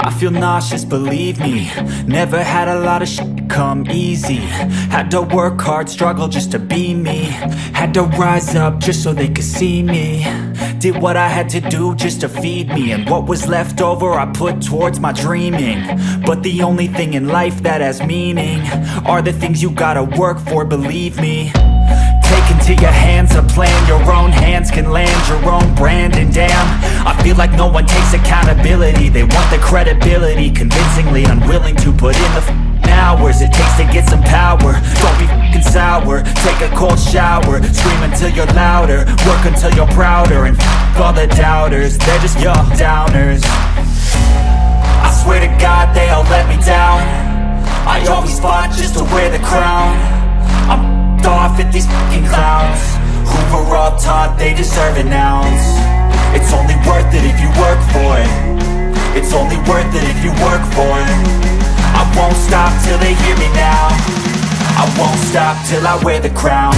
I feel nauseous, believe me. Never had a lot of shit come easy. Had to work hard, struggle just to be me. Had to rise up just so they could see me. Did what I had to do just to feed me, and what was left over I put towards my dreaming. But the only thing in life that has meaning are the things you gotta work for, believe me. Take into your hands a plan, your own hands can land your own brand. And damn, I feel like no one takes accountability. They want the credibility, convincingly unwilling to put in the hours it takes to get some power. Don't be f***ing sour, take a cold shower. Scream until you're louder, work until you're prouder. And f*** all the doubters, they're just your downers. I swear to God they all let me down. I always fought just to wear the crown. I'm off at these fucking clowns who were all taught they deserve an ounce. It's only worth it if you work for it. It's only worth it if you work for it. I won't stop till they hear me now. I won't stop till I wear the crown.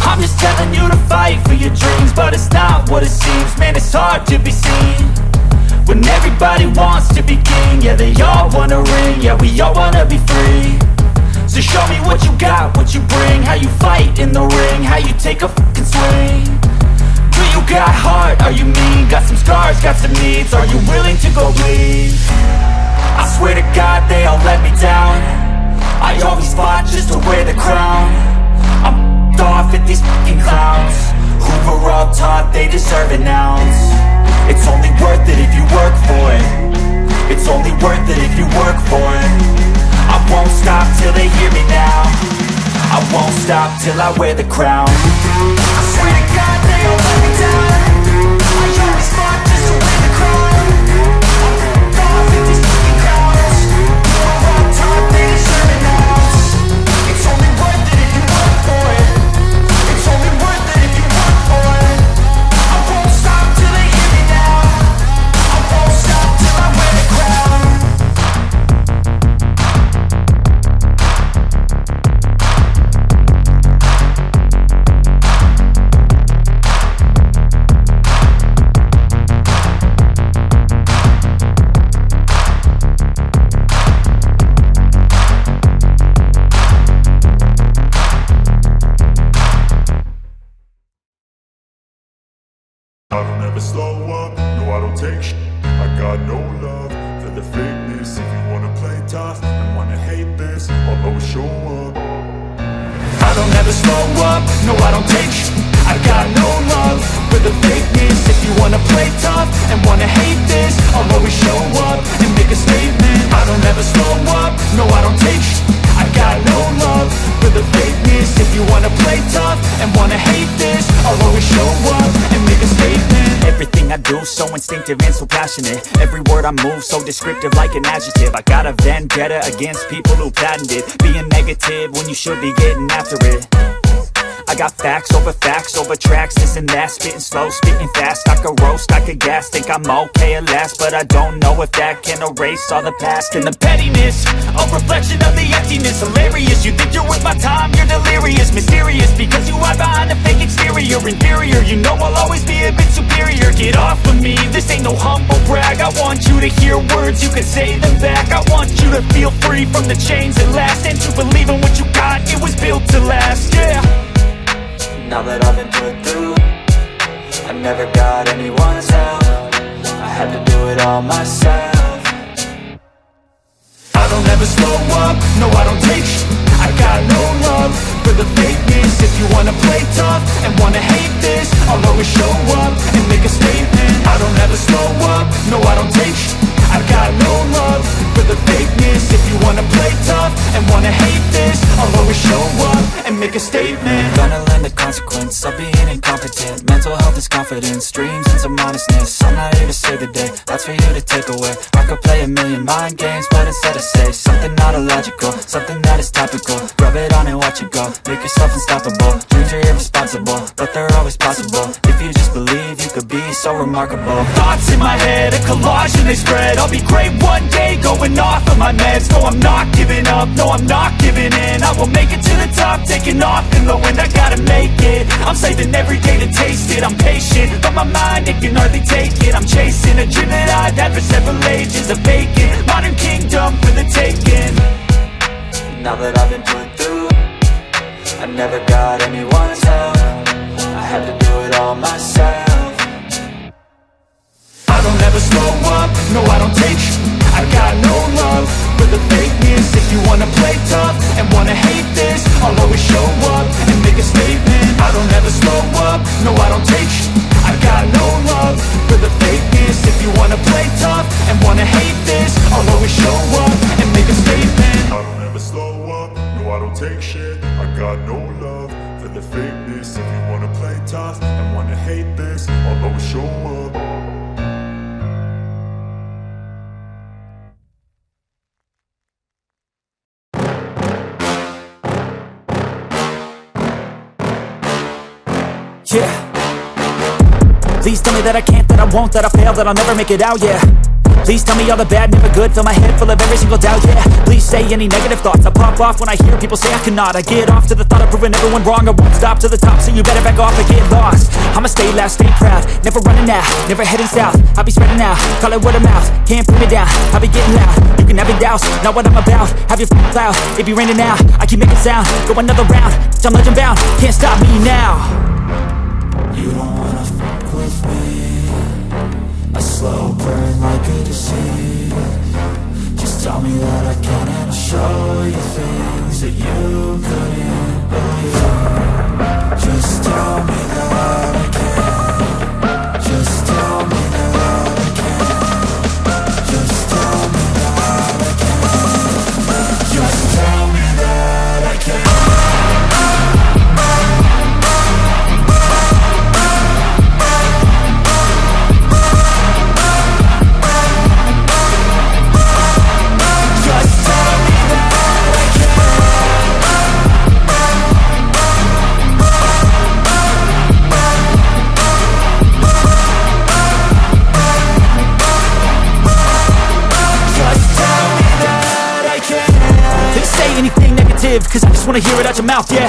I'm just telling you to fight for your dreams, but it's not what it seems. Man, it's hard to be seen when everybody wants to be king. Yeah, they all wanna ring, yeah, we all wanna be free. So show me what you got, what you bring, how you fight in the ring, how you take a fucking swing. Do you got heart, are you mean? Got some scars, got some needs, are you willing to go bleed? I swear to God they all let me down. I always fought just to wear the crown. I'm off at these fucking clowns who were all taught they deserve an ounce. It's only worth it if you work for it. It's only worth it if you work for it. I won't stop till they hear me now. I won't stop till I wear the crown. I swear to God they all let me down. I always fought just to wear the crown. I'm off at these fucking clowns who were all taught they deserve an ounce. It's only worth it if you work for it. It's only worth it if you work for it. I won't stop till they hear me now. I won't stop till I wear the crown. I don't ever slow up, no I don't take shit. I got no love for the fakeness. If you wanna play tough and wanna hate this, I'll always show up. I don't ever slow up, no I don't take shit. I got no love for the fakeness. If you wanna play tough and wanna hate this, I'll always show up and make a statement. I don't ever slow up, no I don't take shit. I got no love for the fakeness. If you wanna play tough and wanna hate this, I'll always show up and make a statement. Everything I do so instinctive and so passionate. Every word I move so descriptive like an adjective. I got a vendetta against people who patented being negative when you should be getting after it. I got facts over tracks, this and that. Spitting slow, spitting fast. I could roast, I could gas. Think I'm okay at last, but I don't know if that can erase all the past. And the pettiness, a reflection of the emptiness. Hilarious, you think you're worth my time, you're delirious. Mysterious, because you hide behind a fake exterior. Inferior, you know I'll always be a bit superior. Get off of me, this ain't no humble brag. I want you to hear words, you can say them back. I want you to feel free from the chains that last, and to believe in what you got, it was built to last, yeah. Now that I've been put through, I never got anyone's help. I had to do it all myself. I don't ever slow up, no I don't take shit. I got no love for the fakeness. If you wanna play tough and wanna hate this, I'll always show up and make a statement. I don't ever slow up, no I don't take shit. I got no love for the fakeness. If you wanna play tough and wanna hate this, I'll always show up and make a statement. Gonna learn the consequence of being incompetent. Mental health is confidence, dreams and some honestness. I'm not here to save the day, that's for you to take away. I could play a million mind games, but instead I say something not illogical, something that is topical. Rub it on and watch it go, make yourself unstoppable. Dreams are irresponsible, is possible. If you just believe, you could be so remarkable. Thoughts in my head, a collage and they spread. I'll be great one day, going off of my meds. No, I'm not giving up, no, I'm not giving in. I will make it to the top, taking off in the wind. I gotta make it, I'm saving every day to taste it. I'm patient, but my mind, it can hardly take it. I'm chasing a dream that I've had for several ages. A vacant, modern kingdom for the taking. Now that I've been put through, I never got anyone's help. I had to do it all myself. I don't ever slow up, no I don't take sh**. I got no love for the fakeness. If you wanna play tough and wanna hate this, I'll always show up and make a statement. I don't ever slow up, no I don't take sh**. I got no love for the fakeness. If you wanna play tough and wanna hate this, I'll always show up and make a statement. I don't ever slow up, no I don't take shit. I got no love for the fakeness. If you wanna play tough and wanna hate this, I'll always show up. Yeah. Please tell me that I can't, that I won't, that I fail, that I'll never make it out, yeah. Please tell me all the bad, never good, fill my head full of every single doubt, yeah. Please say any negative thoughts, I pop off when I hear people say I cannot. I get off to the thought of proving everyone wrong, I won't stop to the top, so you better back off and get lost. I'ma stay loud, stay proud, never running out, never heading south. I'll be spreading out, call it word of mouth, can't put me down, I'll be getting loud. You can have it douse, not what I'm about, have your cloud, it be raining now. I keep making sound, go another round, I'm legend bound, can't stop me now. You don't wanna fuck with me, a slow burn like a disease. Just tell me that I can and I'll show you things that you couldn't believe. Just tell me that I can. Just tell me that I can. Just tell me that I can. Just tell me that I can. Cause I just wanna hear it out your mouth, yeah.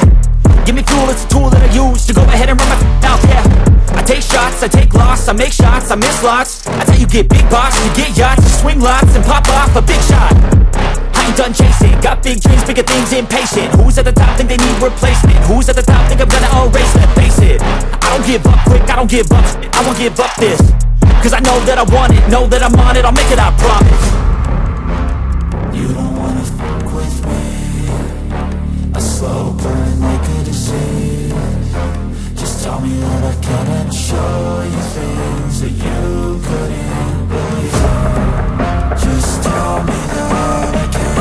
Give me fuel, it's a tool that I use to go ahead and run my mouth, yeah. I take shots, I take loss, I make shots, I miss lots. That's how you get big box, you get yachts, you swing lots and pop off a big shot. I ain't done chasing, got big dreams, bigger things, impatient. Who's at the top think they need replacement? Who's at the top think I'm gonna erase them? Face it, I don't give up quick, I don't give up, I won't give up this. Cause I know that I want it, know that I'm on it, I'll make it, I promise. You don't wanna fuck with me, a slow burn like a disease. Just tell me that I can and I'll show you things that you couldn't believe. Just tell me that I can.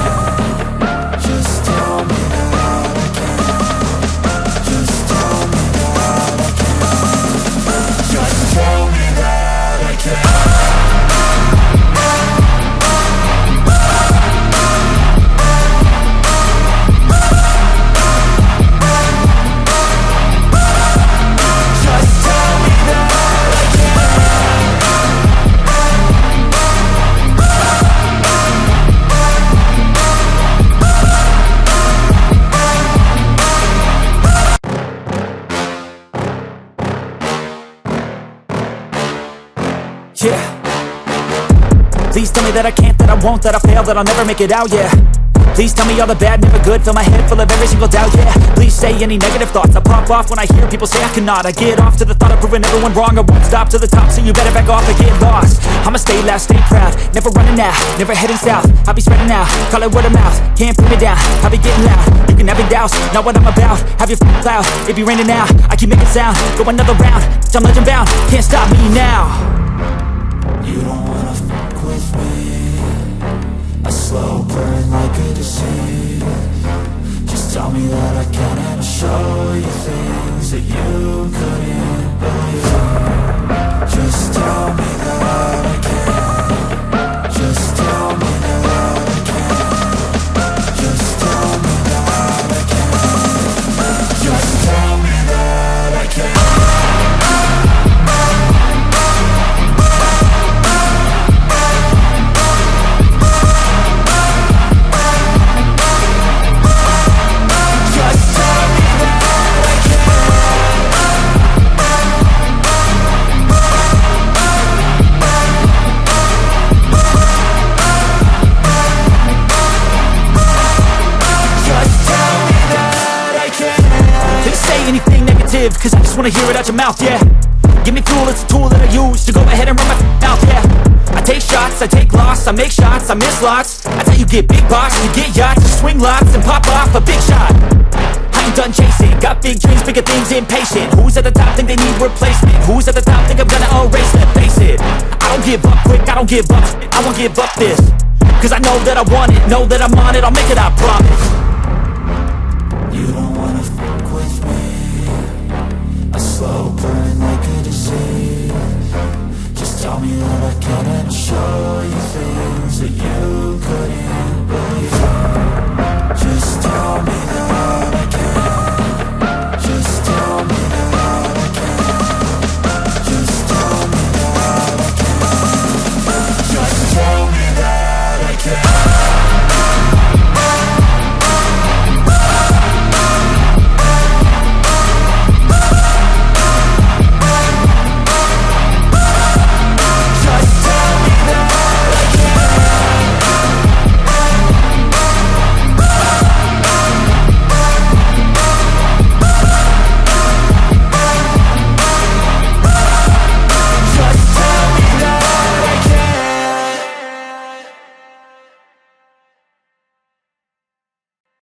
Just tell me that I can. Just tell me that I can. Just tell me that I can. Yeah. Please tell me that I can't, that I won't, that I fail, that I'll never make it out, yeah. Please tell me all the bad, never good, fill my head full of every single doubt, yeah. Please say any negative thoughts, I pop off when I hear people say I cannot. I get off to the thought of proving everyone wrong, I won't stop to the top, so you better back off and get lost. I'ma stay loud, stay proud, never running out, never heading south. I'll be spreading out, call it word of mouth, can't put me down, I'll be getting loud. You can have it douse, not what I'm about, have your cloud, it be raining now. I keep making sound, go another round, I'm legend bound, can't stop me now. You don't wanna fuck with me, a slow burn like a disease. Just tell me that I can and I'll show you things that you couldn't believe. Just tell me that I can. Just tell me that I can. Just tell me that I can. Just tell me that I can. live, cause I just wanna hear it out your mouth, yeah. Give me fuel, it's a tool that I use to go ahead and run my mouth, yeah. I take shots, I take loss, I make shots, I miss lots. That's how you get big box, you get yachts, you swing lots and pop off a big shot. I ain't done chasing, got big dreams, bigger things, impatient. Who's at the top think they need replacement? Who's at the top think I'm gonna erase them? Face it, I don't give up quick, I don't give up, I won't give up this. Cause I know that I want it, know that I'm on it, I'll make it, I promise. You don't wanna fuck with me. A slow burn like a disease. Just tell me that I can and show you things that you couldn't believe. Just tell me that I can. Just tell me that I can. Just tell me that I can. Just tell me that I can.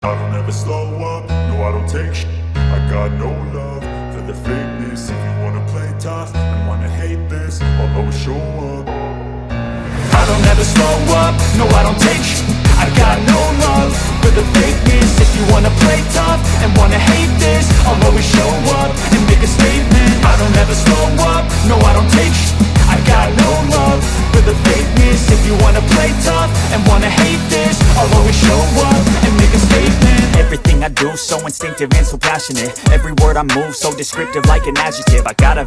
I don't ever slow up, no I don't take shit. I got no love for the fakeness. If you wanna play tough and wanna hate this, I'll always show up. I don't ever slow up, no I don't take shit. I got no love for the fakeness. If you wanna play tough and wanna hate this, I'll always show up and make a statement. I don't ever slow up, no I don't take shit. I got no love for the fakeness. If you wanna play tough and wanna hate this, I'll always show up and make a statement. Everything I do so instinctive and so passionate. Every word I move so descriptive like an adjective. I got a